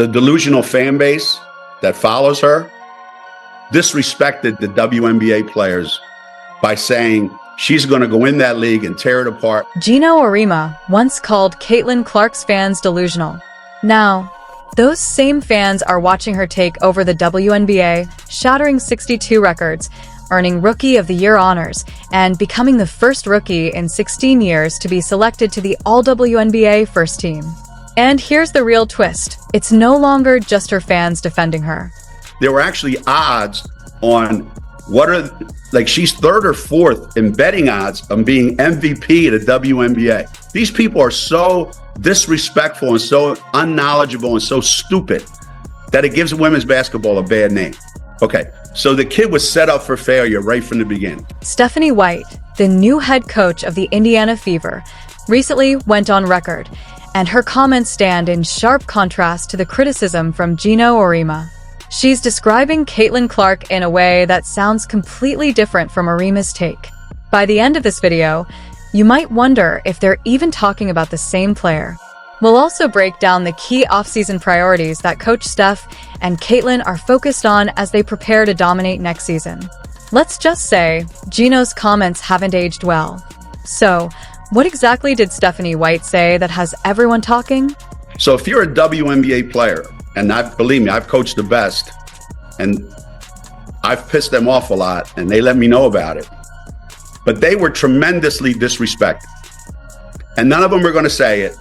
The delusional fan base that follows her disrespected the WNBA players by saying she's going to go in that league and tear it apart. Geno Auriemma once called Caitlin Clark's fans delusional. Now, those same fans are watching her take over the WNBA, shattering 62 records, earning Rookie of the Year honors, and becoming the first rookie in 16 years to be selected to the All-WNBA first team. And here's the real twist. It's no longer just her fans defending her. There were actually odds on she's third or fourth in betting odds on being MVP of the WNBA. These people are so disrespectful and so unknowledgeable and so stupid that it gives women's basketball a bad name. Okay, so the kid was set up for failure right from the beginning. Stephanie White, the new head coach of the Indiana Fever, recently went on record, and her comments stand in sharp contrast to the criticism from Geno Auriemma. She's describing Caitlin Clark in a way that sounds completely different from Auriemma's take. By the end of this video, you might wonder if they're even talking about the same player. We'll also break down the key offseason priorities that Coach Steph and Caitlin are focused on as they prepare to dominate next season. Let's just say, Geno's comments haven't aged well. So, what exactly did Stephanie White say that has everyone talking? So if you're a WNBA player, and believe me, I've coached the best, and I've pissed them off a lot, and they let me know about it. But they were tremendously disrespected. And none of them are going to say it.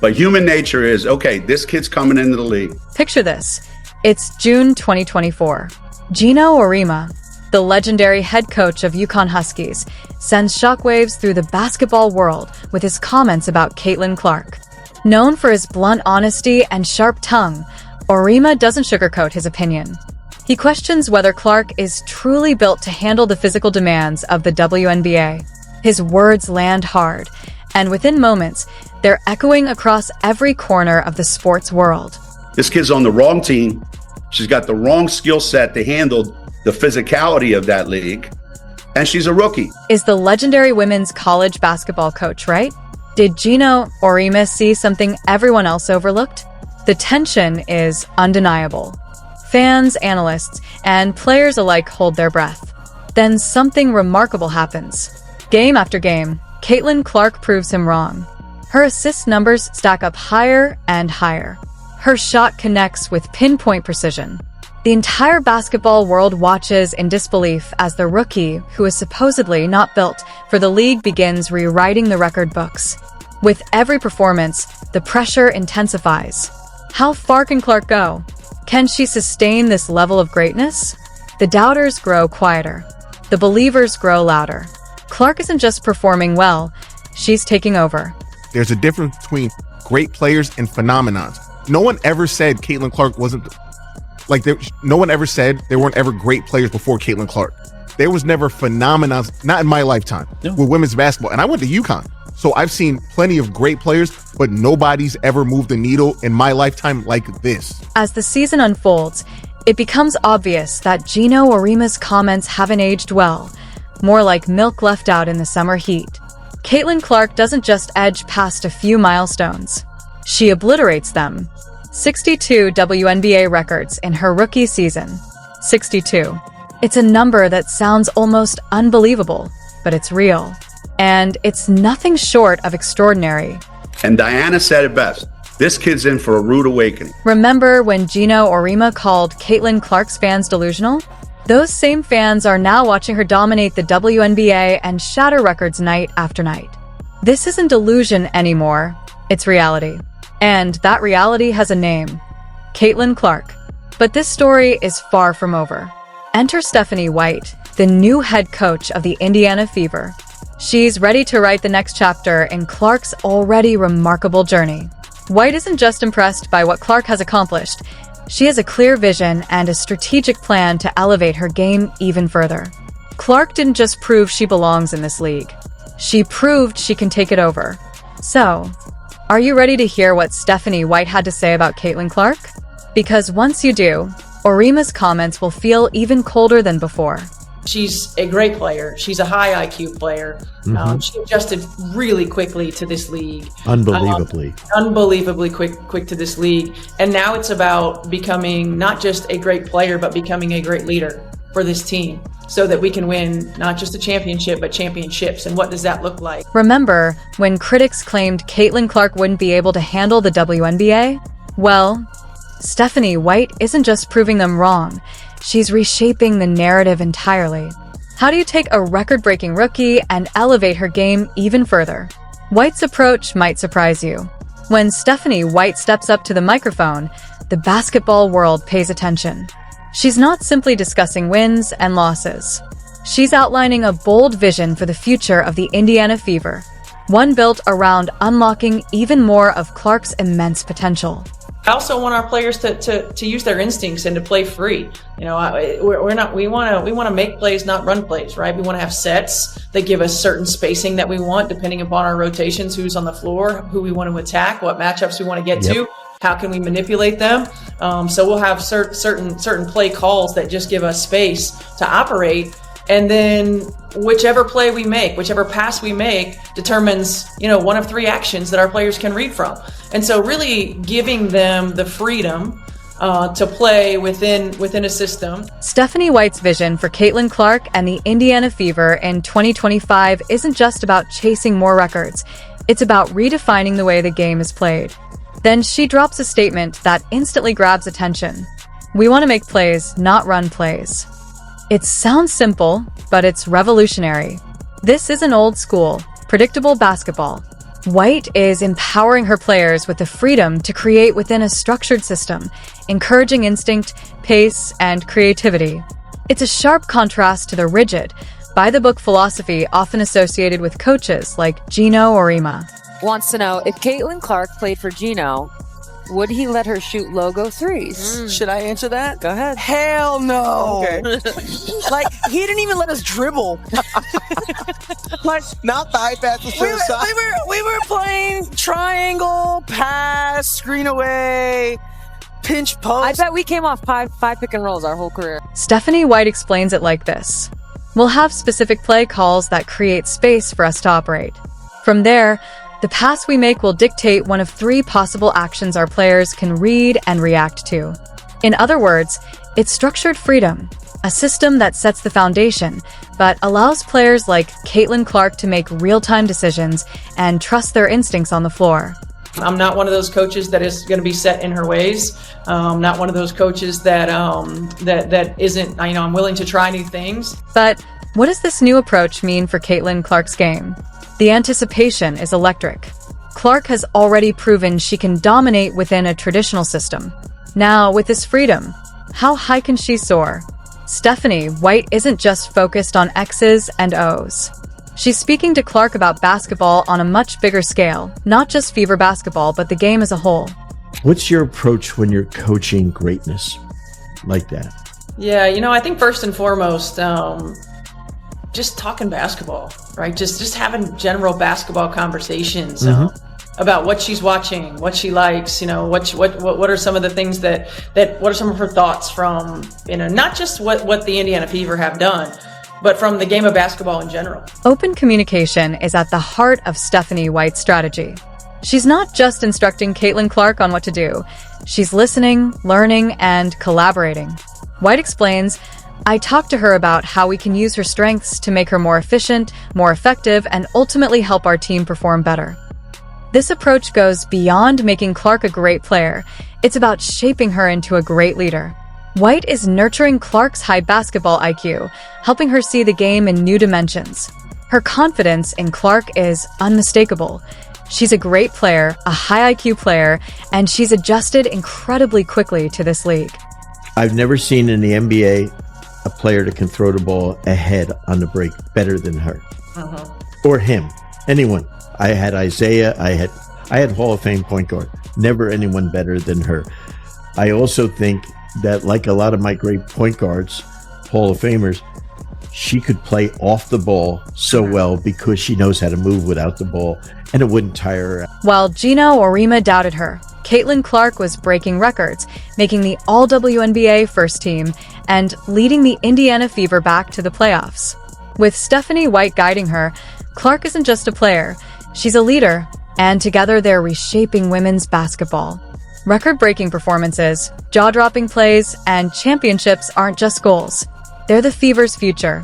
But human nature is, okay, this kid's coming into the league. Picture this. It's June 2024. Geno Auriemma, the legendary head coach of UConn Huskies, sends shockwaves through the basketball world with his comments about Caitlin Clark. Known for his blunt honesty and sharp tongue, Auriemma doesn't sugarcoat his opinion. He questions whether Clark is truly built to handle the physical demands of the WNBA. His words land hard, and within moments, they're echoing across every corner of the sports world. This kid's on the wrong team. She's got the wrong skill set to handle the physicality of that league, and she's a rookie. Is the legendary women's college basketball coach right? Did Geno Auriemma see something everyone else overlooked? The tension is undeniable. Fans, analysts, and players alike hold their breath. Then something remarkable happens. Game after game, Caitlin Clark proves him wrong. Her assist numbers stack up higher and higher. Her shot connects with pinpoint precision. The entire basketball world watches in disbelief as the rookie, who is supposedly not built for the league, begins rewriting the record books. With every performance, the pressure intensifies. How far can Clark go? Can she sustain this level of greatness? The doubters grow quieter. The believers grow louder. Clark isn't just performing well, she's taking over. There's a difference between great players and phenomenons. No one ever said Caitlin Clark wasn't... no one ever said there weren't ever great players before Caitlin Clark. There was never phenomenons, not in my lifetime, with women's basketball. And I went to UConn, so I've seen plenty of great players, but nobody's ever moved the needle in my lifetime like this. As the season unfolds, it becomes obvious that Geno Auriemma's comments haven't aged well, more like milk left out in the summer heat. Caitlin Clark doesn't just edge past a few milestones. She obliterates them. 62 WNBA records in her rookie season. 62. It's a number that sounds almost unbelievable, but it's real. And it's nothing short of extraordinary. And Diana said it best. This kid's in for a rude awakening. Remember when Geno Auriemma called Caitlin Clark's fans delusional? Those same fans are now watching her dominate the WNBA and shatter records night after night. This isn't delusion anymore, it's reality. And that reality has a name, Caitlin Clark. But this story is far from over. Enter Stephanie White, the new head coach of the Indiana Fever. She's ready to write the next chapter in Clark's already remarkable journey. White isn't just impressed by what Clark has accomplished. She has a clear vision and a strategic plan to elevate her game even further. Clark didn't just prove she belongs in this league. She proved she can take it over. So, are you ready to hear what Stephanie White had to say about Caitlin Clark? Because once you do, Auriemma's comments will feel even colder than before. She's a great player. She's a high IQ player. She adjusted really quickly to this league. Unbelievably quick to this league. And now it's about becoming not just a great player, but becoming a great leader for this team so that we can win not just a championship, but championships. And what does that look like? Remember when critics claimed Caitlin Clark wouldn't be able to handle the WNBA? Well, Stephanie White isn't just proving them wrong. She's reshaping the narrative entirely. How do you take a record-breaking rookie and elevate her game even further? White's approach might surprise you. When Stephanie White steps up to the microphone, the basketball world pays attention. She's not simply discussing wins and losses. She's outlining a bold vision for the future of the Indiana Fever, one built around unlocking even more of Clark's immense potential. I also want our players to use their instincts and to play free. We want to make plays, not run plays, right? We want to have sets that give us certain spacing that we want, depending upon our rotations, who's on the floor, who we want to attack, what matchups we want to get to, how can we manipulate them. So we'll have certain play calls that just give us space to operate. And then whichever play we make, whichever pass we make determines, one of three actions that our players can read from. And so really giving them the freedom to play within a system. Stephanie White's vision for Caitlin Clark and the Indiana Fever in 2025 isn't just about chasing more records. It's about redefining the way the game is played. Then she drops a statement that instantly grabs attention. We want to make plays, not run plays. It sounds simple, but it's revolutionary. This isn't old school, predictable basketball. White is empowering her players with the freedom to create within a structured system, encouraging instinct, pace, and creativity. It's a sharp contrast to the rigid, by-the-book philosophy often associated with coaches like Geno Auriemma. Wants to know, if Caitlin Clark played for Geno, would he let her shoot logo threes? Should I answer that? Go ahead. Hell no. Okay. Like, he didn't even let us dribble. Like, not the high pass to the side. We were playing triangle, pass, screen away, pinch post. I bet we came off five pick and rolls our whole career. Stephanie White explains it like this. We'll have specific play calls that create space for us to operate. From there, the pass we make will dictate one of three possible actions our players can read and react to. In other words, it's structured freedom, a system that sets the foundation, but allows players like Caitlin Clark to make real-time decisions and trust their instincts on the floor. I'm not one of those coaches that is going to be set in her ways. Not one of those coaches that isn't, I'm willing to try new things. But what does this new approach mean for Caitlin Clark's game? The anticipation is electric. Clark has already proven she can dominate within a traditional system. Now, with this freedom, how high can she soar? Stephanie White isn't just focused on X's and O's. She's speaking to Clark about basketball on a much bigger scale, not just Fever basketball, but the game as a whole. What's your approach when you're coaching greatness like that? Yeah, I think first and foremost, just talking basketball, right? Just having general basketball conversations about what she's watching, what she likes, what are some of the things that what are some of her thoughts from, not just what the Indiana Fever have done, but from the game of basketball in general. Open communication is at the heart of Stephanie White's strategy. She's not just instructing Caitlin Clark on what to do. She's listening, learning, and collaborating. White explains, I talked to her about how we can use her strengths to make her more efficient, more effective, and ultimately help our team perform better. This approach goes beyond making Clark a great player. It's about shaping her into a great leader. White is nurturing Clark's high basketball IQ, helping her see the game in new dimensions. Her confidence in Clark is unmistakable. She's a great player, a high IQ player, and she's adjusted incredibly quickly to this league. I've never seen in the NBA a player that can throw the ball ahead on the break better than her. Or him. Anyone. I had Isaiah. I had Hall of Fame point guard. Never anyone better than her. I also think that, like a lot of my great point guards, Hall of Famers, she could play off the ball so well because she knows how to move without the ball, and it wouldn't tire her out. While Geno Auriemma doubted her, Caitlin Clark was breaking records, making the All-WNBA first team, and leading the Indiana Fever back to the playoffs. With Stephanie White guiding her, Clark isn't just a player, she's a leader, and together they're reshaping women's basketball. Record-breaking performances, jaw-dropping plays, and championships aren't just goals. They're the Fever's future.